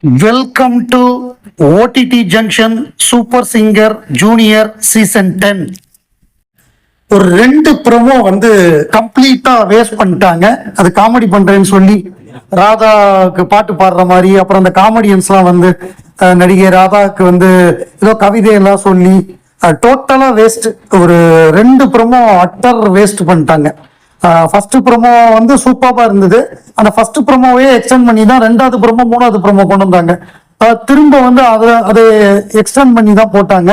Welcome to OTT junction super singer junior season 10. ஒரு 2 promo கம்ப்ளீட்டா waste பண்ணிட்டாங்க. அது காமெடி பண்றேன்னு சொல்லி ராதாவுக்கு பாட்டு பாடுற மாதிரி, அப்புறம் அந்த காமெடியன்ஸ்லாம் நடிகை ராதாவுக்கு ஏதோ கவிதையெல்லாம் சொல்லி டோட்டலா வேஸ்ட். ஒரு 2 ப்ரோமோ அட்டர் வேஸ்ட் பண்ணிட்டாங்க. ஃபர்ஸ்ட் ப்ரோமோ சூப்பரா இருந்தது. அந்த ஃபர்ஸ்ட் ப்ரோமோவே எக்ஸ்டெண்ட் பண்ணி தான் 2வது ப்ரோமோ 3வது ப்ரோமோ கொண்டு வந்தாங்க. திரும்ப அதை எக்ஸ்டெண்ட் பண்ணி தான் போட்டாங்க.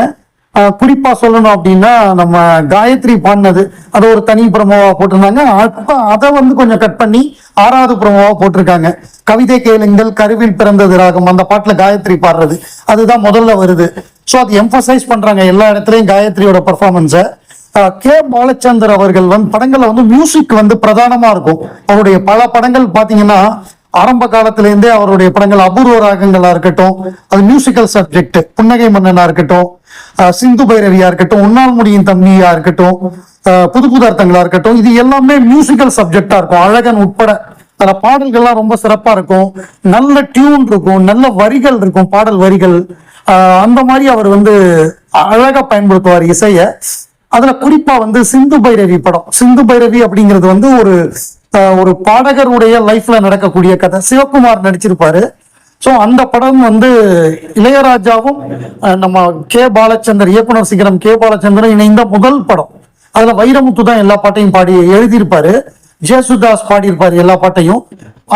குறிப்பா சொல்லணும் அப்படின்னா, நம்ம காயத்ரி பாடினது அது ஒரு தனி ப்ரோமோவா போட்டிருந்தாங்க. அப்ப அதை கொஞ்சம் கட் பண்ணி 6வது ப்ரோமோவா போட்டிருக்காங்க. கவிதை கேளுங்கள் கருவில் பிறந்தது ராகம், அந்த பாட்டுல காயத்ரி பாடுறது அதுதான் முதல்ல வருது. ஸோ அது எம்பசைஸ் பண்றாங்க எல்லா இடத்துலயும் காயத்ரியோட பெர்ஃபார்மன்ஸை. கே பாலச்சந்தர் அவர்கள் படங்கள்ல மியூசிக் பிரதானமா இருக்கும். அவருடைய பல படங்கள் பாத்தீங்கன்னா, ஆரம்ப காலத்துல இருந்தே அவருடைய படங்கள் அபூர்வ ராகங்களா இருக்கட்டும், அது மியூசிக்கல் சப்ஜெக்ட், புன்னகை மன்னனா இருக்கட்டும், சிந்து பைரவியா இருக்கட்டும், உன்னால் முடியும் தம்பியா இருக்கட்டும், புது புது அர்த்தங்களா இருக்கட்டும், இது எல்லாமே மியூசிக்கல் சப்ஜெக்டா இருக்கும். அழகன் உட்பட அந்த பாடல்கள்லாம் ரொம்ப சிறப்பா இருக்கும். நல்ல டியூன் இருக்கும், நல்ல வரிகள் இருக்கும், பாடல் வரிகள். அந்த மாதிரி அவர் அழகா பயன்படுத்துவார் இசைய. அதுல குறிப்பா சிந்து பைரவி படம், சிந்து பைரவி அப்படிங்கிறது ஒரு பாடகருடைய லைஃப்ல நடக்கக்கூடிய கதை. சிவகுமார் நடிச்சிருப்பாரு. ஸோ அந்த படம் இளையராஜாவும் நம்ம கே பாலச்சந்தர், இயக்குனர் சிகரம் கே பாலச்சந்திரன் இணைந்த முதல் படம். அதுல வைரமுத்து தான் எல்லா பாட்டையும் பாடி எழுதியிருப்பாரு. ஜேசுதாஸ் பாடியிருப்பாரு எல்லா பாட்டையும்.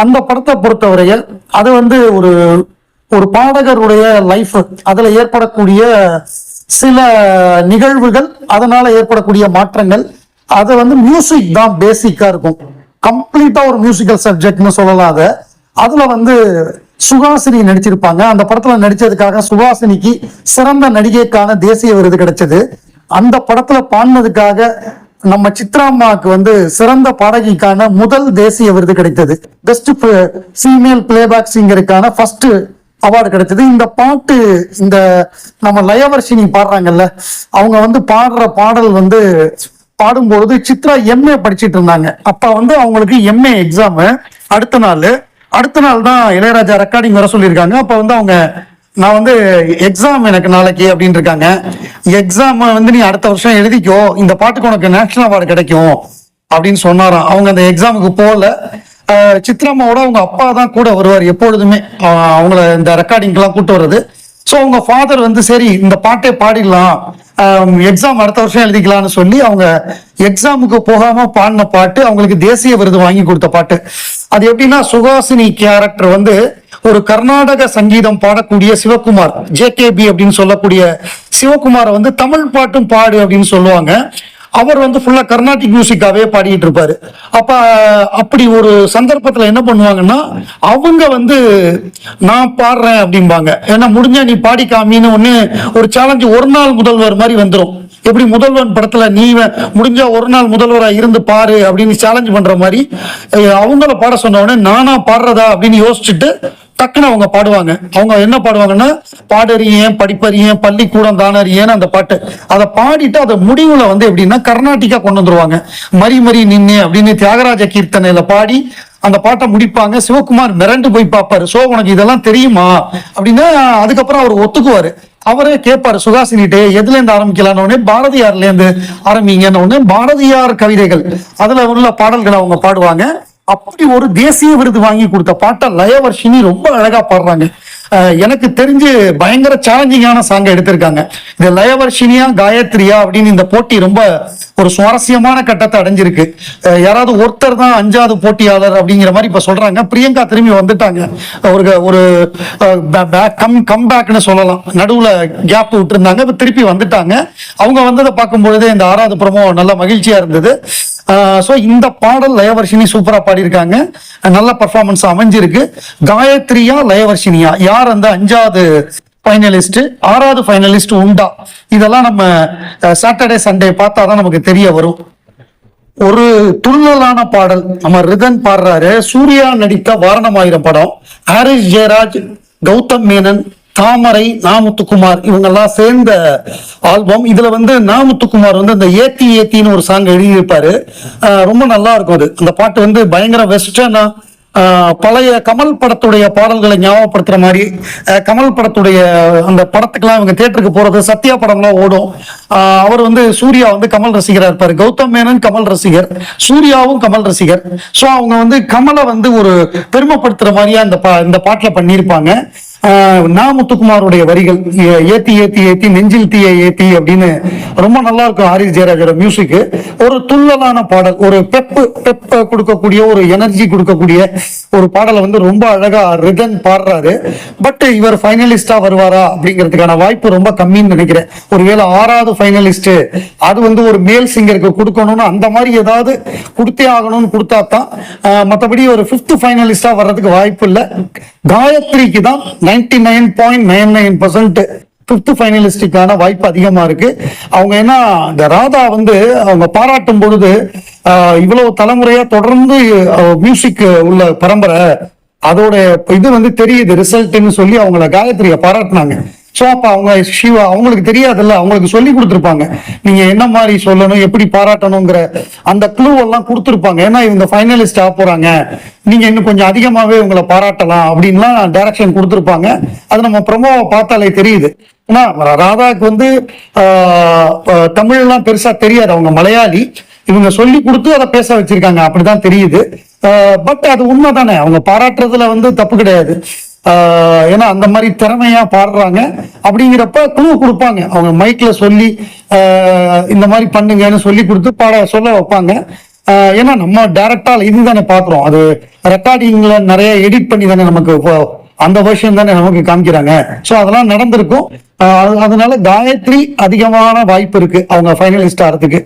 அந்த படத்தை பொறுத்தவரைய அது ஒரு பாடகருடைய லைஃப், அதுல ஏற்படக்கூடிய சில நிகழ்வுகள், அதனால ஏற்படக்கூடிய மாற்றங்கள், அது மியூசிக் தான் பேசிக்கா இருக்கும். கம்ப்ளீட்டா ஒரு மியூசிக்கல் சப்ஜெக்ட்னு சொல்லலாம். அதுல சுஹாசினி நடிச்சிருப்பாங்க. அந்த படத்துல நடிச்சதுக்காக சுஹாசினிக்கு சிறந்த நடிகைக்கான தேசிய விருது கிடைச்சது. அந்த படத்துல பாடினதுக்காக நம்ம சித்ராம்மாவுக்கு சிறந்த பாடகிக்கான முதல் தேசிய விருது கிடைத்தது. பெஸ்ட் ஃபீமேல் பிளேபேக் சிங்கருக்கான ஃபர்ஸ்ட் அவார்டு கிடைச்சது. இந்த பாட்டு இந்த நம்ம லயவர்ஷினி பாடுறாங்கல்ல, அவங்க பாடுற பாடல் பாடும்பொழுது சித்ரா எம்ஏ படிச்சுட்டு இருந்தாங்க. அப்ப அவங்களுக்கு எம்ஏ எக்ஸாம். அடுத்த நாள் தான் இளையராஜா ரெக்கார்டிங் வர சொல்லியிருக்காங்க. அப்ப அவங்க நான் எக்ஸாம் எனக்கு நாளைக்கு அப்படின்னு இருக்காங்க. எக்ஸாம் நீ அடுத்த வருஷம் எழுதிக்கோ, இந்த பாட்டுக்கு உனக்கு நேஷனல் அவார்டு கிடைக்கும் அப்படின்னு சொன்னாராம். அவங்க அந்த எக்ஸாமுக்கு போகல. சித்ராமாவோட அவங்க அப்பா தான் கூட வருவார் எப்பொழுதுமே, அவங்கள இந்த ரெக்கார்டிங்லாம் கூட்டு வர்றது. ஸோ அவங்க ஃபாதர் சரி இந்த பாட்டே பாடிடலாம், எக்ஸாம் அடுத்த வருஷம் எழுதிக்கலாம்னு சொல்லி அவங்க எக்ஸாமுக்கு போகாம பாடின பாட்டு அவங்களுக்கு தேசிய விருது வாங்கி கொடுத்த பாட்டு. அது எப்படின்னா, சுஹாசினி கேரக்டர் ஒரு கர்நாடக சங்கீதம் பாடக்கூடிய சிவகுமார், ஜேகேபி அப்படின்னு சொல்லக்கூடிய சிவகுமாரை தமிழ் பாட்டும் பாடு அப்படின்னு சொல்லுவாங்க. அவர் ஃபுல்லா கர்நாடிக் மியூசிக்காவே பாடிட்டு இருப்பாரு. அப்படி ஒரு சந்தர்ப்பத்துல என்ன பண்ணுவாங்கன்னா, அவங்க நான் பாடுறேன் அப்படிம்பாங்க. ஏன்னா முடிஞ்சா நீ பாடி காமின்னு ஒண்ணு ஒரு சேலஞ்சு, ஒரு நாள் முதல்வர் மாதிரி வந்துடும். எப்படி முதல்வன் படத்துல நீ முடிஞ்சா ஒரு நாள் முதல்வரா இருந்து பாரு அப்படின்னு சேலஞ்ச் பண்ற மாதிரி, அவங்கள பாட சொன்ன உடனே நானா பாடுறதா அப்படின்னு யோசிச்சுட்டு டக்குன்னு அவங்க பாடுவாங்க. அவங்க என்ன பாடுவாங்கன்னா, பாடறியேன் படிப்பறியேன் பள்ளிக்கூடம் தானறியேன்னு அந்த பாட்டு. அதை பாடிட்டு அதை முடிவுல எப்படின்னா கர்நாடிக்கா கொண்டு வந்துருவாங்க. மரி மரி நின்னு அப்படின்னு தியாகராஜ கீர்த்தனையில பாடி அந்த பாட்டை முடிப்பாங்க. சிவகுமார் மிரண்டு போய் பார்ப்பாரு. சோ உனக்கு இதெல்லாம் தெரியுமா அப்படின்னா, அதுக்கப்புறம் அவர் ஒத்துக்குவாரு. அவரே கேட்பாரு சுஹாசினிட்டே, எதுல இருந்து ஆரம்பிக்கலான்னு. பாரதியார்ல இருந்து ஆரம்பிங்கன்னு. பாரதியார் கவிதைகள் அதுல உள்ள பாடல்களை அவங்க பாடுவாங்க. அப்படி ஒரு தேசிய விருது வாங்கி கொடுத்த பாட்டை லயவர்ஷினி ரொம்ப அழகா பாடுறாங்க. எனக்கு தெரிஞ்சு பயங்கர சேலஞ்சிங்கான சாங்க எடுத்திருக்காங்க. இந்த லயவர்ஷினியா காயத்ரியா அப்படின்னு இந்த போட்டி ரொம்ப ஒரு சுவாரஸ்யமான கட்டத்தை அடைஞ்சிருக்கு. யாராவது ஒருத்தர் தான் 5வது போட்டியாளர் அப்படிங்கிற மாதிரி இப்ப சொல்றாங்க. பிரியங்கா திரும்பி வந்துட்டாங்க. ஒரு கம்பேக்னு சொல்லலாம். நடுவுல கேப் விட்டு இருந்தாங்க, இப்ப திருப்பி வந்துட்டாங்க. அவங்க வந்ததை பார்க்கும் பொழுதே இந்த 6வது ப்ரோமோ நல்ல மகிழ்ச்சியா இருந்தது. ஸோ இந்த பாடல் லயவர்ஷினி சூப்பரா பாடியிருக்காங்க. நல்ல பர்ஃபார்மன்ஸ் அமைஞ்சிருக்கு. காயத்ரியா லயவர்ஷினியா யார் அந்த 5வது ஃபைனலிஸ்ட், 6வது ஃபைனலிஸ்ட் உண்டா, இதெல்லாம் நம்ம சாட்டர்டே சண்டே பார்த்தாதான் நமக்கு தெரிய வரும். ஒரு துள்ளலான பாடல் நம்ம ரிதன் பாடுறாரு. சூர்யா நடித்த வாரணமாயிரம் படம், ஹாரிஸ் ஜெயராஜ், கௌதம் மேனன், தாமரை, நாமுத்துக்குமார் இவங்கெல்லாம் சேர்ந்த ஆல்பம். இதுல நாமுத்துக்குமார் அந்த ஏத்தி ஏத்தின்னு ஒரு சாங் எழுதியிருப்பாரு. ரொம்ப நல்லா இருக்கும் அது. அந்த பாட்டு பயங்கர வெஸ்டர்னா பழைய கமல் படத்துடைய பாடல்களை ஞாபகப்படுத்துற மாதிரி கமல் படத்துடைய அந்த படத்துக்கெல்லாம் இவங்க தியேட்டருக்கு போறது, சத்யா படம்லாம் ஓடும். அவர் வந்து சூர்யா வந்து கமல் ரசிகரா இருப்பாரு, கௌதம் மேனன் கமல் ரசிகர், சூர்யாவும் கமல் ரசிகர். ஸோ அவங்க வந்து கமலை வந்து ஒரு பெருமைப்படுத்துற மாதிரியா இந்த பாட்டுல பண்ணியிருப்பாங்க. நா முத்துக்குமாருடைய வரிகள், ஏத்தி ஏத்தி ஏத்தி நெஞ்சில் தீய ஏத்தி அப்படின்னு ரொம்ப நல்லா இருக்கும். ஹாரிஸ் ஜெயராஜோட மியூசிக், ஒரு துள்ளலான பாடல், ஒரு பெப் கொடுக்கக்கூடிய, ஒரு எனர்ஜி கொடுக்கக்கூடிய ஒரு பாடலை வந்து ரொம்ப அழகா ரிதன் பாடுறாரு. பட் இவர் ஃபைனலிஸ்டா வருவாரா அப்படிங்கிறதுக்கான வாய்ப்பு ரொம்ப கம்மின்னு நினைக்கிறேன். ஒருவேளை 6வது ஃபைனலிஸ்ட் அது வந்து ஒரு மேல் சிங்கருக்கு கொடுக்கணும்னு அந்த மாதிரி ஏதாவது கொடுத்தே ஆகணும்னு கொடுத்தா தான். மற்றபடி ஒரு 5th ஃபைனலிஸ்டா வர்றதுக்கு வாய்ப்பு இல்லை. காயத்ரிக்கு தான் 99.99% 5th ஃபைனலிஸ்டுக்கான வாய்ப்பு அதிகமா இருக்கு. அவங்க என்ன, இந்த ராதா வந்து அவங்க பாராட்டும் பொழுது இவ்வளவு தலைமுறையா தொடர்ந்து மியூசிக் உள்ள பரம்பரை, அதோட இது வந்து தெரியுது ரிசல்ட்னு சொல்லி அவங்கள காயத்ரியை பாராட்டினாங்க. ஸோ அப்ப அவங்க சிவா அவங்களுக்கு தெரியாதுல்ல, அவங்களுக்கு சொல்லி கொடுத்துருப்பாங்க நீங்க என்ன மாதிரி சொல்லணும், எப்படி பாராட்டணுங்கிற அந்த க்ளூ எல்லாம் கொடுத்துருப்பாங்க. ஏன்னா இவங்க ஃபைனலிஸ்ட் ஆக போறாங்க, நீங்க இன்னும் கொஞ்சம் அதிகமாவே உங்களை பாராட்டலாம் அப்படின்லாம் டைரக்ஷன் கொடுத்துருப்பாங்க. அது நம்ம ப்ரொமோவை பார்த்தாலே தெரியுது. ஏன்னா ராதாவுக்கு வந்து தமிழ்லாம் பெருசா தெரியாது, அவங்க மலையாளி. இவங்க சொல்லி கொடுத்து அதை பேச வச்சிருக்காங்க, அப்படிதான் தெரியுது. பட் அது உண்மைதானே, அவங்க பாராட்டுறதுல வந்து தப்பு கிடையாது. ஏன்னா அந்த மாதிரி திறமையா பாடுறாங்க. அப்படிங்கிறப்ப க்ளூ கொடுப்பாங்க, அவங்க மைக்ல சொல்லி இந்த மாதிரி பண்ணுங்கன்னு சொல்லி கொடுத்து சொல்ல வைப்பாங்க. ஏன்னா நம்ம டைரக்டா இதுதானே பாக்குறோம், அது ரெக்கார்டிங்ல நிறைய எடிட் பண்ணி தானே நமக்கு அந்த வெர்ஷன் தானே நமக்கு காமிக்கிறாங்க. ஸோ அதெல்லாம் நடந்திருக்கும். அதனால காயத்ரி அதிகமான வாய்ப்பு இருக்கு அவங்க ஃபைனலிஸ்ட் ஆகிறதுக்கு.